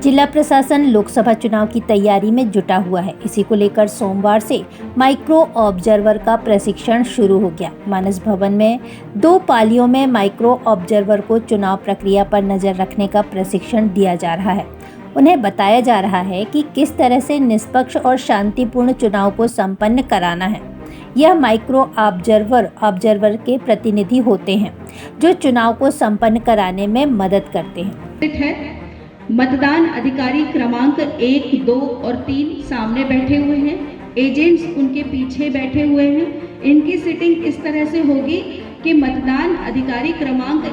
जिला प्रशासन लोकसभा चुनाव की तैयारी में जुटा हुआ है। इसी को लेकर सोमवार से माइक्रो ऑब्जर्वर का प्रशिक्षण शुरू हो गया। मानस भवन में 2 पालियों में माइक्रो ऑब्जर्वर को चुनाव प्रक्रिया पर नजर रखने का प्रशिक्षण दिया जा रहा है। उन्हें बताया जा रहा है कि किस तरह से निष्पक्ष और शांतिपूर्ण चुनाव को संपन्न कराना है। यह माइक्रो ऑब्जर्वर के प्रतिनिधि होते हैं जो चुनाव को संपन्न कराने में मदद करते हैं। मतदान अधिकारी क्रमांक 1, 2 और 3 सामने बैठे हुए हैं। एजेंट्स उनके पीछे बैठे हुए हैं। इनकी सिटिंग इस तरह से होगी कि मतदान अधिकारी क्रमांक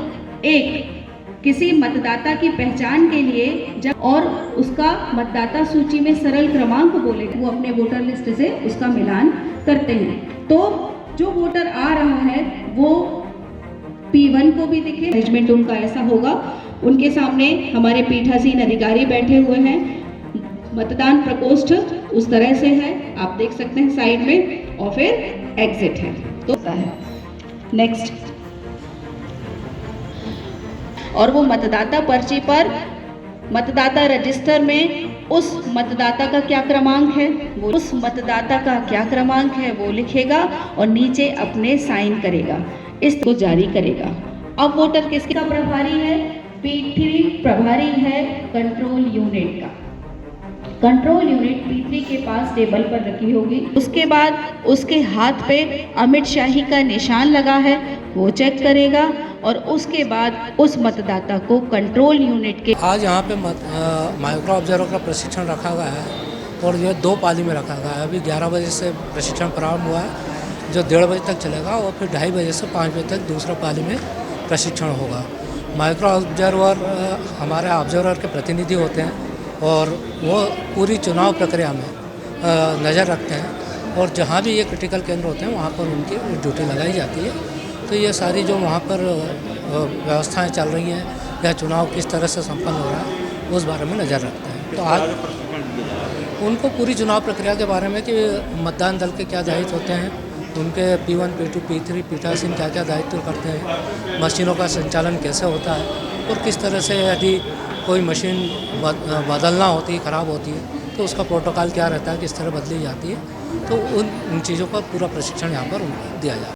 1 किसी मतदाता की पहचान के लिए जब और उसका मतदाता सूची में सरल क्रमांक बोलेगा, वो अपने वोटर लिस्ट से उसका मिलान करते हैं। तो जो वोटर आ रहा है वो P1 को भी दिखे। मैनेजमेंट उनका ऐसा होगा। उनके सामने हमारे पीठासीन अधिकारी बैठे हुए हैं। मतदान प्रकोष्ठ उस तरह से है, आप देख सकते हैं साइड में, और फिर एग्जिट है। तो है नेक्स्ट, और वो मतदाता पर्ची पर मतदाता रजिस्टर में उस मतदाता का क्या क्रमांक है, वो उस मतदाता का क्या क्रमांक है वो लिखेगा और नीचे अपने साइन करेगा, इसको जारी करेगा। अब वोटर किसका प्रभारी है? P3 प्रभारी है कंट्रोल यूनिट का। कंट्रोल यूनिट P3 के पास टेबल पर रखी होगी। उसके बाद उसके हाथ पे अमित शाही का निशान लगा है, वो चेक करेगा और उसके बाद उस मतदाता को कंट्रोल यूनिट के आज यहाँ पे माइक्रो ऑब्जर्वर का प्रशिक्षण रखा गया है और यह 2 पाली में रखा गया है। अभी 11 बजे से प्रशिक्षण प्रारंभ हुआ है जो 1:30 बजे तक चलेगा और फिर 2:30 बजे से 5 बजे तक दूसरा पाली में प्रशिक्षण होगा। माइक्रो ऑब्जर्वर हमारे ऑब्जर्वर के प्रतिनिधि होते हैं और वो पूरी चुनाव प्रक्रिया में नज़र रखते हैं और जहाँ भी ये क्रिटिकल केंद्र होते हैं वहाँ पर उनकी ड्यूटी लगाई जाती है। तो ये सारी जो वहाँ पर व्यवस्थाएं चल रही हैं या चुनाव किस तरह से संपन्न हो रहा है उस बारे में नज़र रखते हैं। तो आज उनको पूरी चुनाव प्रक्रिया के बारे में कि मतदान दल के क्या दायित्व होते हैं, उनके P1, P2, P3 पीठासीन क्या क्या दायित्व करते हैं, मशीनों का संचालन कैसे होता है और किस तरह से यदि कोई मशीन बदलना होती है, ख़राब होती है तो उसका प्रोटोकॉल क्या रहता है, किस तरह बदली जाती है। तो उन चीज़ों का पूरा प्रशिक्षण यहाँ पर उनको दिया जाता है।